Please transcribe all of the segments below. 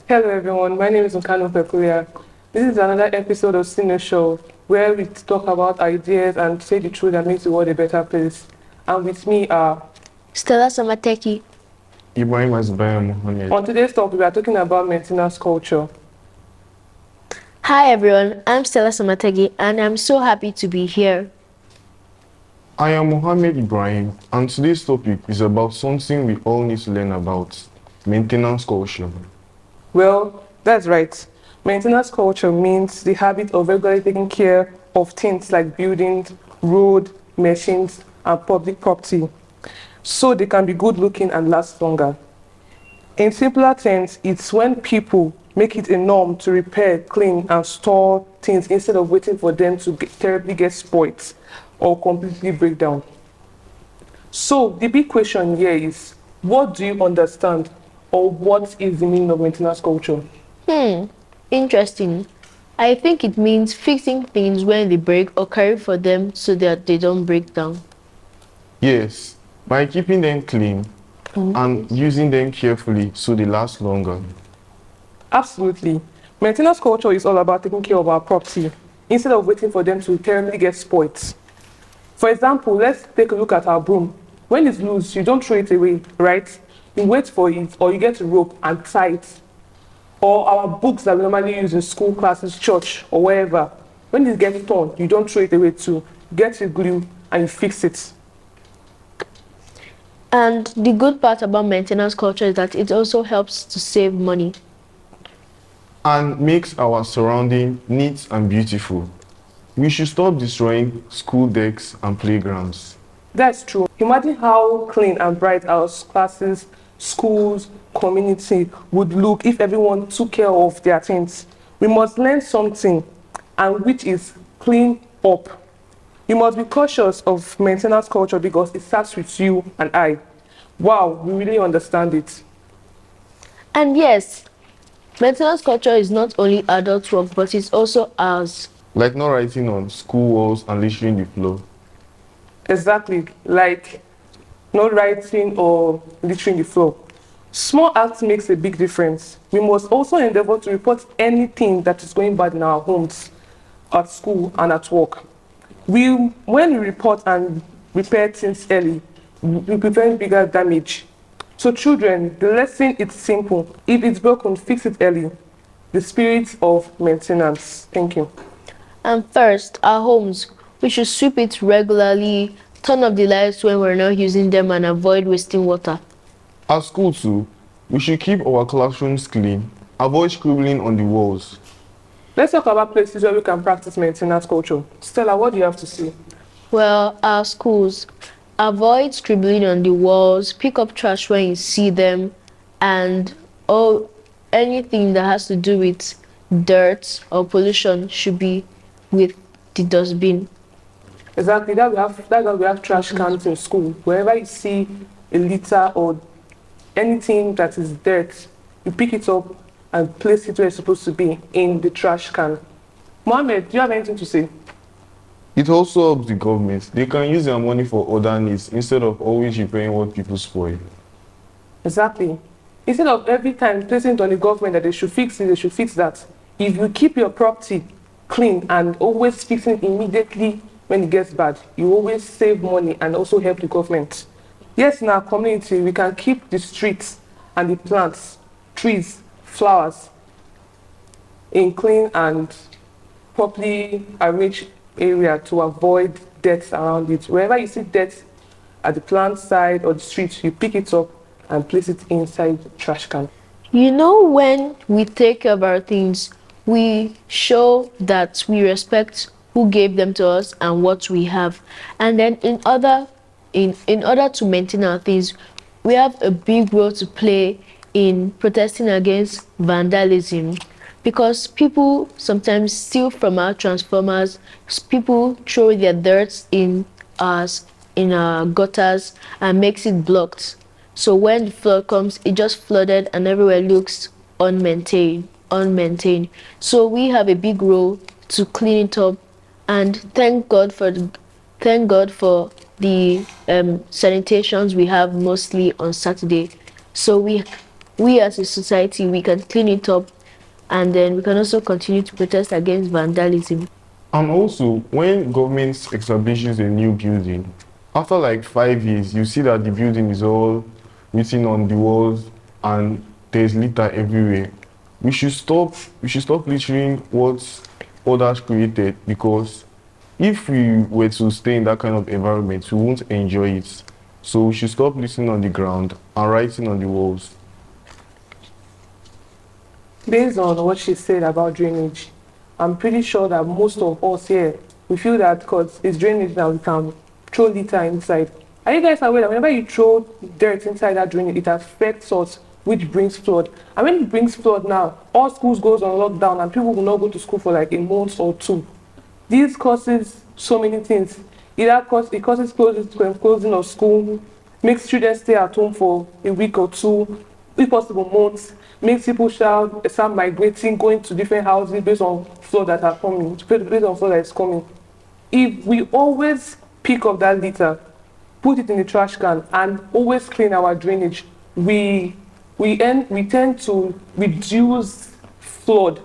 Hello everyone, my name is Nkano Pekulia. This is another episode of CYNOSURE where we talk about ideas and say the truth that makes the world a better place. And with me are Stella Samateki. Ibrahim Azubaya Mohammed. On today's topic, we are talking about maintenance culture. Hi everyone, I'm Stella Samateki and I'm so happy to be here. I am Mohammed Ibrahim, and today's topic is about something we all need to learn about, maintenance culture. Well, that's right. Maintenance culture means the habit of regularly taking care of things like buildings, road, machines, and public property, so they can be good looking and last longer. In simpler terms, it's when people make it a norm to repair, clean, and store things instead of waiting for them to terribly get spoiled or completely break down. So the big question here is, what do you understand, or what is the meaning of maintenance culture? Interesting. I think it means fixing things when they break or caring for them so that they don't break down. Yes, by keeping them clean and using them carefully so they last longer. Absolutely. Maintenance culture is all about taking care of our property instead of waiting for them to terribly get spoiled. For example, let's take a look at our broom. When it's loose, you don't throw it away, right? You wait for it, or you get a rope and tie it. Or our books that we normally use in school classes, church, or wherever. When it gets torn, you don't throw it away too. Get your glue and you fix it. And the good part about maintenance culture is that it also helps to save money. And makes our surrounding neat and beautiful. We should stop destroying school decks and playgrounds. That's true. Imagine how clean and bright our classes, schools, community would look if everyone took care of their things. We must learn something, and which is clean up. You must be cautious of maintenance culture because it starts with you and I. Wow, we really understand it. And yes, maintenance culture is not only adult work, but it's also ours. Like not writing on school walls and littering the floor. Exactly, like not writing or littering the floor. Small acts makes a big difference. We must also endeavor to report anything that is going bad in our homes, at school, and at work. When we report and repair things early, we prevent bigger damage. So children, the lesson is simple. If it's broken, fix it early. The spirit of maintenance. Thank you. And first, our homes. We should sweep it regularly, turn off the lights when we're not using them, and avoid wasting water. At school too, we should keep our classrooms clean, avoid scribbling on the walls. Let's talk about places where we can practice maintenance culture. Stella, what do you have to say? Well, our schools. Avoid scribbling on the walls, pick up trash when you see them, and anything that has to do with dirt or pollution should be with the dustbin. Exactly. That's why we have trash cans in school. Wherever you see a litter or anything that is dirt, you pick it up and place it where it's supposed to be, in the trash can. Mohammed, do you have anything to say? It also helps the government. They can use their money for other needs instead of always repairing what people spoil. Exactly. Instead of every time placing it on the government that they should fix it, they should fix that. If you keep your property clean and always fixing it immediately when it gets bad, you always save money and also help the government. Yes, in our community, we can keep the streets and the plants, trees, flowers in clean and properly arranged area to avoid dirt around it. Wherever you see dirt at the plant side or the street, you pick it up and place it inside the trash can. You know, when we take care of our things, we show that we respect who gave them to us and what we have. And then in order to maintain our things, we have a big role to play in protesting against vandalism, because people sometimes steal from our transformers. People throw their dirt in our gutters and makes it blocked. So when the flood comes, it just flooded and everywhere looks unmaintained. So we have a big role to clean it up, and thank God for the sanitations we have mostly on Saturday. So we as a society, we can clean it up, and then we can also continue to protest against vandalism. And also, when government establishes a new building, after like 5 years, you see that the building is all written on the walls and there's litter everywhere. We should stop littering what others created, because if we were to stay in that kind of environment, we won't enjoy it. So we should stop littering on the ground and writing on the walls. Based on what she said about drainage, I'm pretty sure that most of us here, we feel that because it's drainage now, we can throw litter inside. Are you guys aware that whenever you throw dirt inside that drainage, it affects us, which brings flood? And when it brings flood now, all schools goes on lockdown and people will not go to school for like a month or two. This causes so many things. It causes closing of school, makes students stay at home for a week or two, if possible months, makes people start migrating, going to different houses based on flood that are coming, based on flood that is coming. If we always pick up that litter, put it in the trash can, and always clean our drainage, we tend to reduce flood.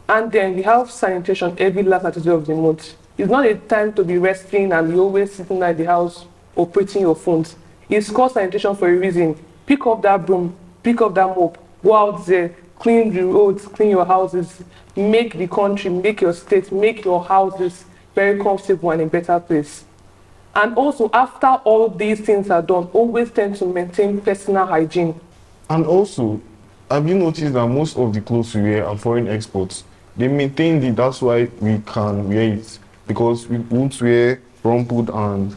And then we have sanitation every last Saturday of the month. It's not a time to be resting and you always sitting at the house operating your phones. It's called sanitation for a reason. Pick up that broom, pick up that mop, go out there, clean the roads, clean your houses, make the country, make your state, make your houses very comfortable and a better place. And also, after all these things are done, always tend to maintain personal hygiene. And also, have you noticed that most of the clothes we wear are foreign exports? They maintained it, that's why we can wear it. Because we won't wear rumpled and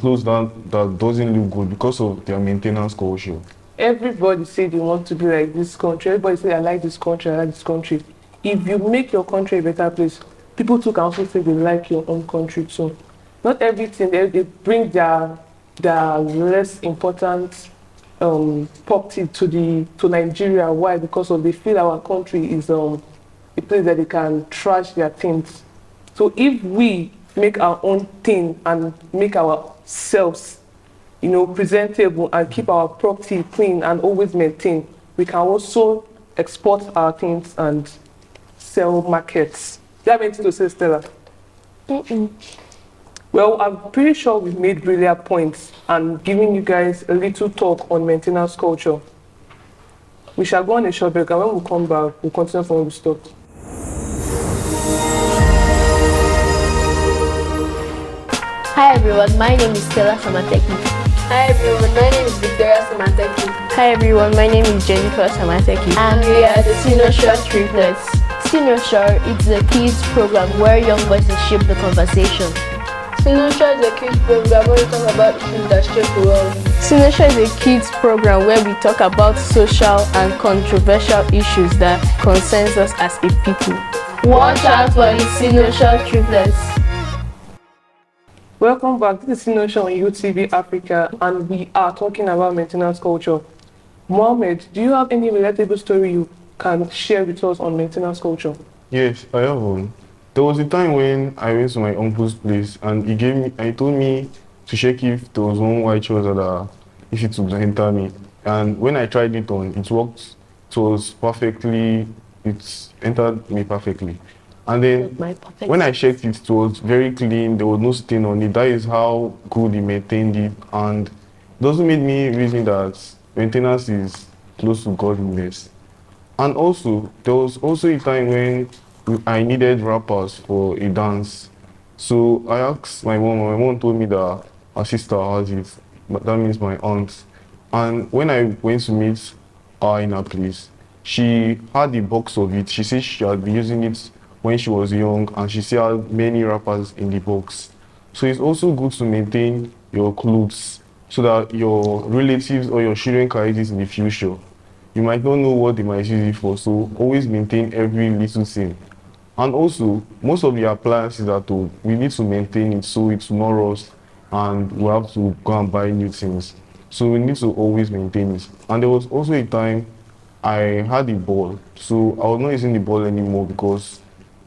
clothes that doesn't look good because of their maintenance culture. Everybody say they want to be like this country. Everybody say, I like this country, I like this country. If you make your country a better place, people too can also say they like your own country too. Not everything, they bring their less important property to Nigeria. Why? Because they feel our country is a place that they can trash their things. So if we make our own thing and make ourselves, presentable and keep our property clean and always maintain, we can also export our things and sell markets. Do you have anything to say, Stella? Well, I'm pretty sure we've made brilliant points and giving you guys a little talk on maintenance culture. We shall go on a short break, and when we come back, we'll continue from where we stopped. Hi everyone, my name is Stella Samateki. Hi everyone, my name is Victoria Samateki. Hi everyone, my name is Jennifer Samateki. And we are the CYNOSURE triplets. CYNOSURE is a kids program where young voices shape the conversation. CYNOSURE is a kids program where we talk about issues that shape the world. CYNOSURE is a kids program where we talk about social and controversial issues that concerns us as a people. Watch out for the CYNOSURE triplets. Welcome back. This is CYNOSURE on UTVAfrica, and we are talking about maintenance culture. Mohammed, do you have any relatable story you can share with us on maintenance culture? Yes, I have one. There was a time when I went to my uncle's place and he told me to check if there was one white trouser that if it would enter me. And when I tried it on, it worked. It entered me perfectly. And then when I checked it, it was very clean, there was no stain on it. That is how good he maintained it. And it doesn't make me reason that maintenance is close to godliness. And also, there was also a time when I needed rappers for a dance. So I asked my mom told me that her sister has it, but that means my aunt. And when I went to meet her in her place, she had a box of it. She said she had been using it when she was young, and she still had many wrappers in the box. So it's also good to maintain your clothes so that your relatives or your children carry this in the future. You might not know what they might use it for, so always maintain every little thing. And also, most of the appliances at home, we need to maintain it so it's not rust, and we have to go and buy new things. So we need to always maintain it. And there was also a time I had a ball, so I was not using the ball anymore because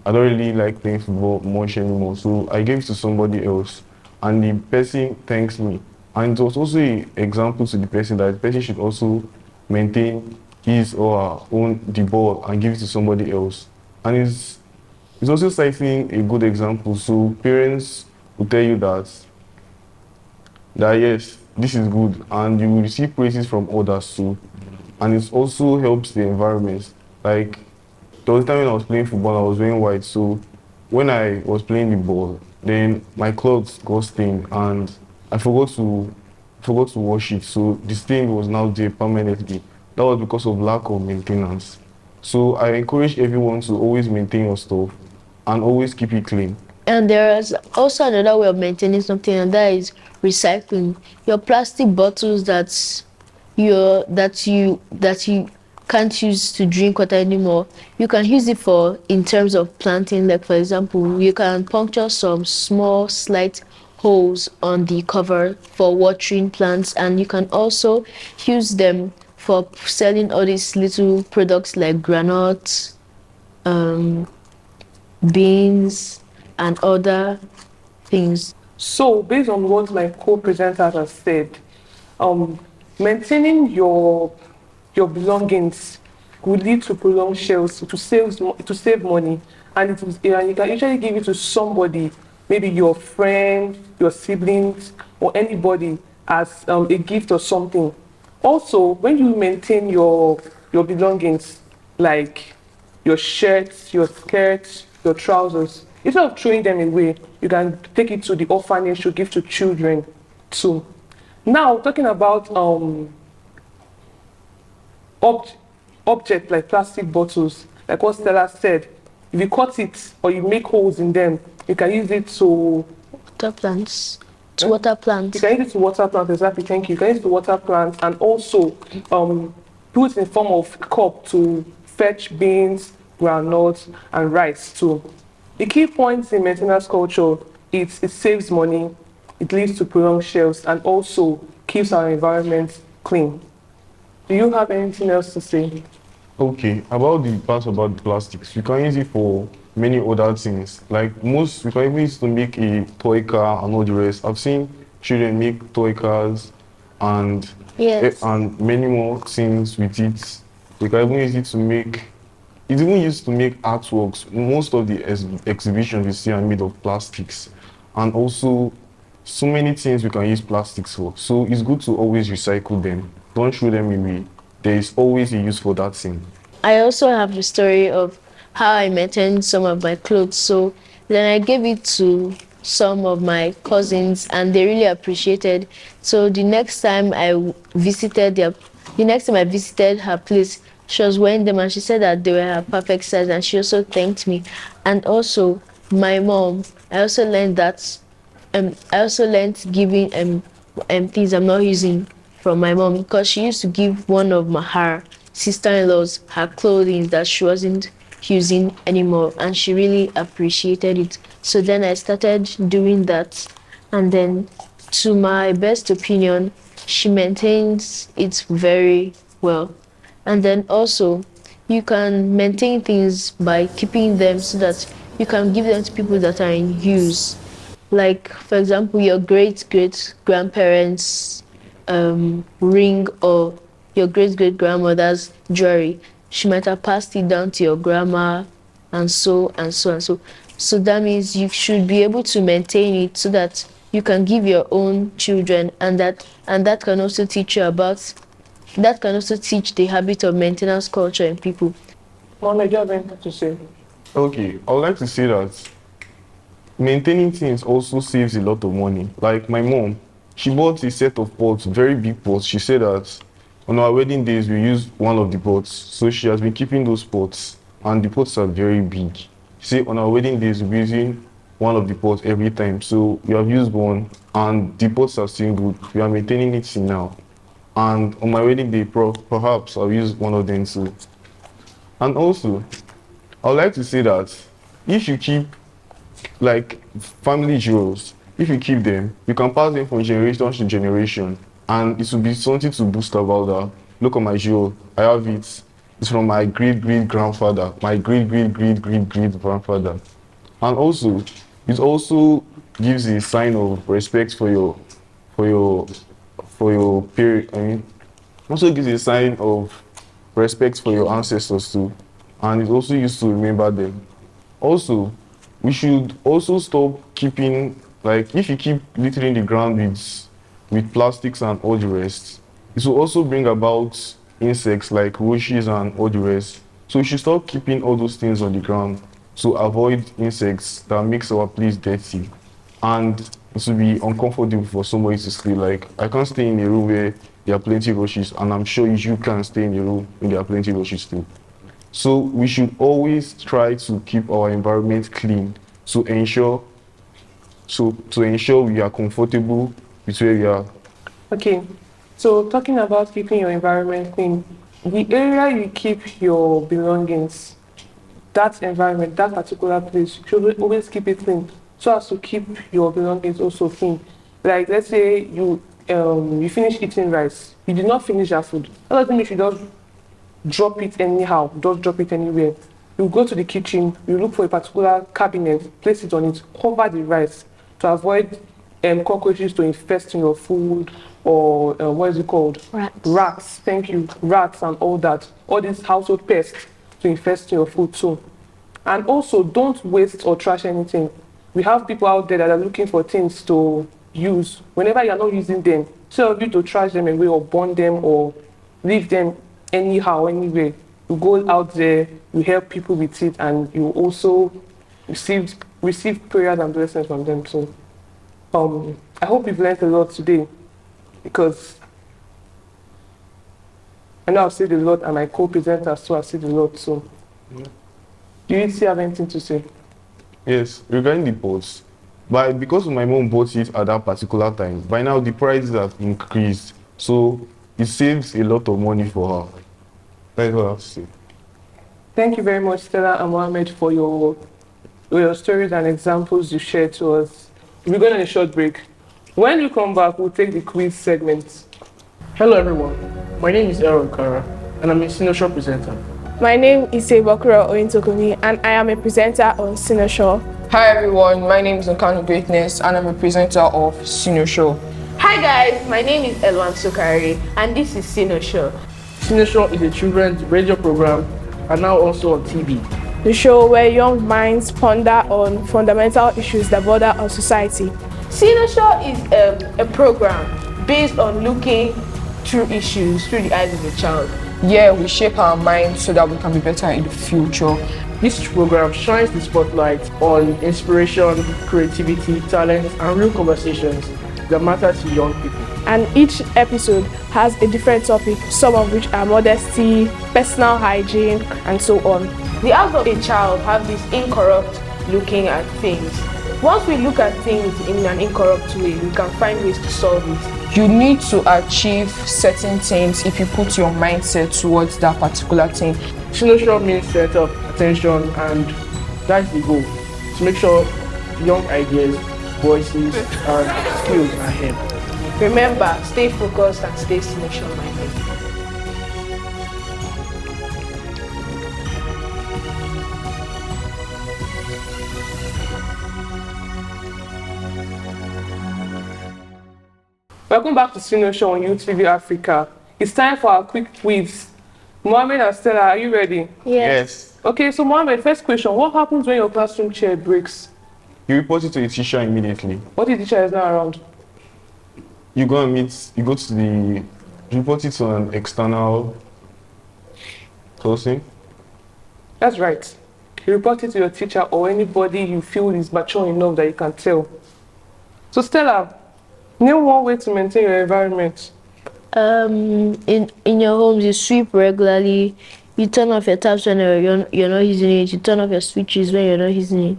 I don't really like playing football much anymore. So I gave it to somebody else, and the person thanks me. And it was also an example to the person that the person should also maintain his or her own the ball and give it to somebody else. And it's also citing a good example. So parents will tell you that yes, this is good, and you will receive praises from others too. And it also helps the environment. Like there was a time when I was playing football, I was wearing white. So when I was playing the ball, then my clothes got stained and I forgot to wash it. So the stain was now there permanently. That was because of lack of maintenance. So I encourage everyone to always maintain your stuff and always keep it clean. And there is also another way of maintaining something, and that is recycling. Your plastic bottles that you can't use to drink water anymore, you can use it for in terms of planting. Like for example, you can puncture some small slight holes on the cover for watering plants, and you can also use them for selling all these little products like granules, beans, and other things. So, based on what my co-presenter has said, maintaining your belongings will lead to prolonged shelves to save money, and and you can usually give it to somebody, maybe your friend, your siblings, or anybody as a gift or something. Also, when you maintain your belongings, like your shirts, your skirts, your trousers, instead of throwing them away, you can take it to the orphanage to give to children too. Now, talking about ob- objects like plastic bottles, like what Stella said, if you cut it or you make holes in them, you can use it to Water plants. To water plants. you can use it to water plants, exactly, thank you. You can use it to water plants and also do it in form of cup to fetch beans, groundnuts, and rice too. The key points in maintenance culture is it saves money, it leads to prolonged shelves, and also keeps our environment clean. Do you have anything else to say? Okay, about the part about the plastics, you can use it for many other things. Like most, we can even use it to make a toy car and all the rest. I've seen children make toy cars and Yes. and many more things with it. We can even use it to make. It's even used to make artworks. Most of the exhibitions we see are made of plastics, and also so many things we can use plastics for. So it's good to always recycle them. Don't throw them away. There is always a use for that thing. I also have the story of how I maintained some of my clothes. So then I gave it to some of my cousins and they really appreciated. So the next time I visited her place, she was wearing them and she said that they were her perfect size and she also thanked me. And also my mom, I also learned giving things I'm not using from my mom because she used to give one of her sister-in-laws her clothing that she wasn't using anymore and she really appreciated it. So then I started doing that, and then to my best opinion, she maintains it very well. And then also you can maintain things by keeping them so that you can give them to people that are in use. Like for example, your great great grandparents ring or your great great grandmother's jewelry. She might have passed it down to your grandma and so and so and so. So that means you should be able to maintain it so that you can give your own children, and that can also teach you about that can also teach the habit of maintenance culture in people. Mom, I do have anything to say. Okay, I would like to say that maintaining things also saves a lot of money. Like my mom, she bought a set of pots, very big pots. She said that on our wedding days we used one of the pots. So she has been keeping those pots and the pots are very big. She said on our wedding days we're using one of the pots every time. So we have used one and the pots are still good. We are maintaining it till now. And on my wedding day, perhaps I'll use one of them too. And also, I would like to say that if you keep like family jewels, if you keep them, you can pass them from generation to generation, and it will be something to boast about that. Look at my jewel, I have it. It's from my great great grandfather, my great great great great great grandfather, and also it also gives a sign of respect for your for your parent. I mean, Also gives a sign of respect for your ancestors too, and it's also used to remember them. Also, we should also stop keeping, like, if you keep littering the ground with plastics and all the rest, it will also bring about insects like roaches and all the rest. So we should stop keeping all those things on the ground to avoid insects that makes our place dirty. And it will be uncomfortable for somebody to sleep. Like, I can't stay in a room where there are plenty of roaches, and I'm sure you can't stay in a room where there are plenty of roaches too. So we should always try to keep our environment clean to ensure we are comfortable with where we are. Okay, so talking about keeping your environment clean, the area you keep your belongings, that environment, that particular place, you should always keep it clean so as to keep your belongings also clean. Like, let's say you finish eating rice, you did not finish that food. That doesn't mean you should just drop it anyhow, just drop it anywhere. You go to the kitchen, you look for a particular cabinet, place it on it, cover the rice to avoid cockroaches to infest in your food, or what is it called? Rats. Rats, thank you. Rats and all that. All these household pests to infest in your food too. And also, don't waste or trash anything. We have people out there that are looking for things to use. Whenever you're not using them, instead of you to trash them away or burn them or leave them anyhow, anyway, you go out there, you help people with it, and you also receive prayers and blessings from them too. I hope you've learned a lot today, because I know I've said a lot, and my co-presenters too have said a lot. So, do you still have anything to say? Yes, regarding the pots, because my mom bought it at that particular time, by now the prices have increased, so it saves a lot of money for her. That's what I have to say. Thank you very much, Stella and Mohammed, for your stories and examples you shared to us. We're going on a short break. When we come back, we'll take the quiz segment. Hello everyone, my name is Aaron Kara and I'm a CYNOSURE presenter. My name is Sebakura Ointokumi and I am a presenter on CYNOSURE. Hi everyone, my name is Nkanu Greatness and I'm a presenter of CYNOSURE. Hi guys, my name is Elwan Sukari and this is CYNOSURE. CYNOSURE is a children's radio program and now also on TV. The show where young minds ponder on fundamental issues that border our society. CYNOSURE is a program based on looking through issues through the eyes of a child. Yeah, we shape our minds so that we can be better in the future. This program shines the spotlight on inspiration, creativity, talent, and real conversations that matter to young people. And each episode has a different topic, some of which are modesty, personal hygiene, and so on. The eyes of a child have this incorrupt looking at things. Once we look at things in an incorrupt way, we can find ways to solve it. You need to achieve certain things if you put your mindset towards that particular thing. CYNOSURE means center of attention, and that's the goal, to make sure young ideas, voices, and skills are heard. Remember, stay focused and stay CYNOSURE minded. Welcome back to CYNOSURE on UTVAfrica. It's time for our quick quiz. Mohammed and Stella, are you ready? Yes. Okay, so Mohammed, first question. What happens when your classroom chair breaks? You report it to the teacher immediately. What if the teacher is not around? You report it to an external person. That's right. You report it to your teacher or anybody you feel is mature enough that you can tell. So Stella, name one way to maintain your environment. In your homes, you sweep regularly. You turn off your taps when you're not using it. You turn off your switches when you're not using it.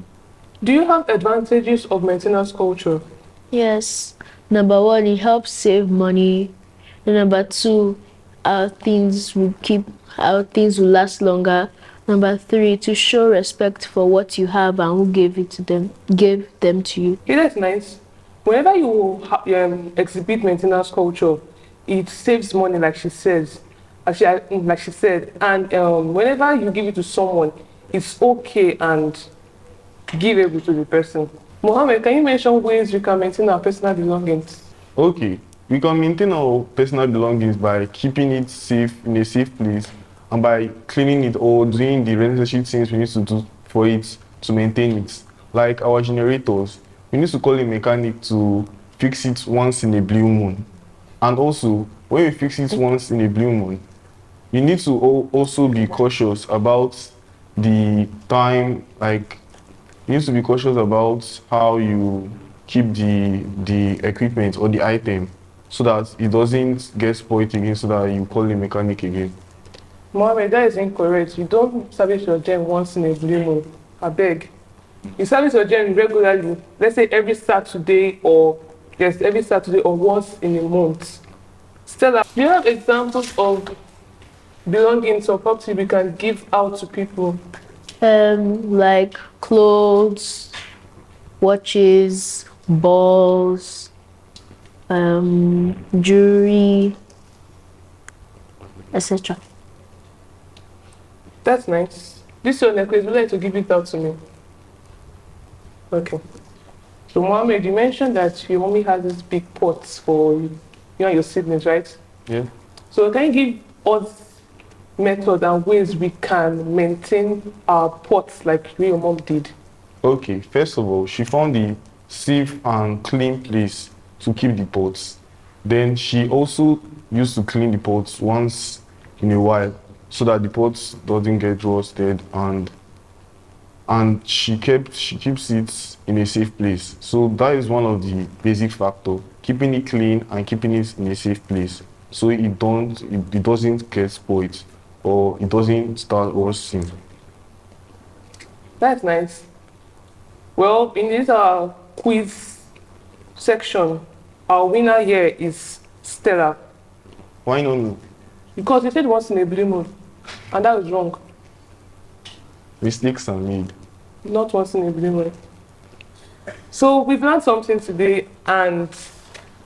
Do you have advantages of maintenance culture? Yes. Number one, it helps save money. And number two, our things will last longer. Number three, to show respect for what you have and who gave them to you. Yeah, that's nice. Whenever you exhibit maintenance culture, it saves money, like she says. Like she said, and whenever you give it to someone, it's okay and giveable to the person. Mohammed, can you mention ways you can maintain our personal belongings? Okay. We can maintain our personal belongings by keeping it safe in a safe place and by cleaning it or doing the necessary things we need to do for it to maintain it. Like our generators, we need to call a mechanic to fix it once in a blue moon. And also, when we fix it once in a blue moon, you need to also be cautious about the time, like you need to be cautious about how you keep the equipment or the item so that it doesn't get spoiled again, so that you call the mechanic again. Mohammed, that is incorrect. You don't service your gen once in a blue moon. I beg. You service your gen regularly, let's say every Saturday or once in a month. Stella, do you have examples of belongings or property we can give out to people? Like clothes, watches, balls, jewelry, etc. That's nice. This is your necklace. Would you like to give it out to me? Okay. So, Mohammed, you mentioned that your mommy has these big pots for you and your siblings, right? Yeah. So, can you give us methods and ways we can maintain our pots like your mom did? Okay, first of all, she found the safe and clean place to keep the pots. Then she also used to clean the pots once in a while so that the pots doesn't get rusted, and she keeps it in a safe place. So that is one of the basic factor, keeping it clean and keeping it in a safe place so it doesn't get spoiled or it doesn't start rusting. That's nice. Well, in this quiz section, our winner here is Stella. Why not me? Because you said once in a blue moon, and that was wrong. Mistakes are made. Not once in a blue moon. So we've learned something today, and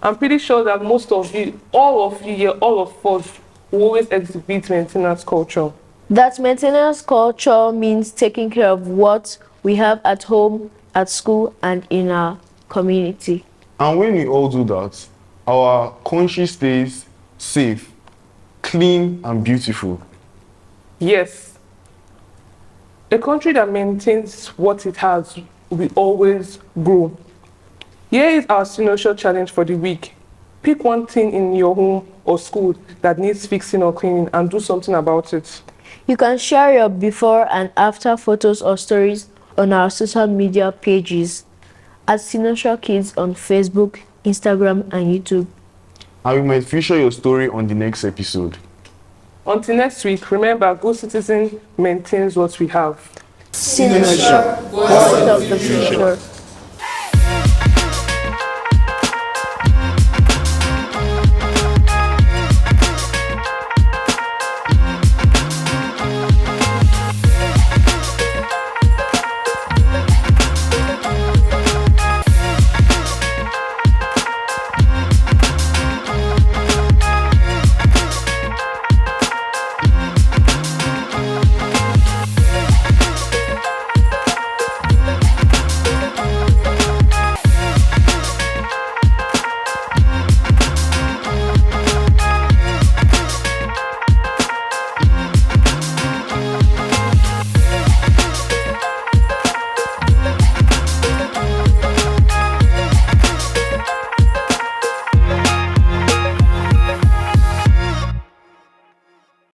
I'm pretty sure that most of you, all of you here, all of us, will always exhibit maintenance culture. That maintenance culture means taking care of what we have at home, at school, and in our community. And when we all do that, our country stays safe, clean, and beautiful. Yes. A country that maintains what it has will always grow. Here is our CYNOSURE challenge for the week. Pick one thing in your home or school that needs fixing or cleaning and do something about it. You can share your before and after photos or stories on our social media pages at CYNOSURE Kids on Facebook, Instagram, and YouTube. And we might feature your story on the next episode. Until next week, remember, good citizen maintains what we have. CYNOSURE, voice of the future.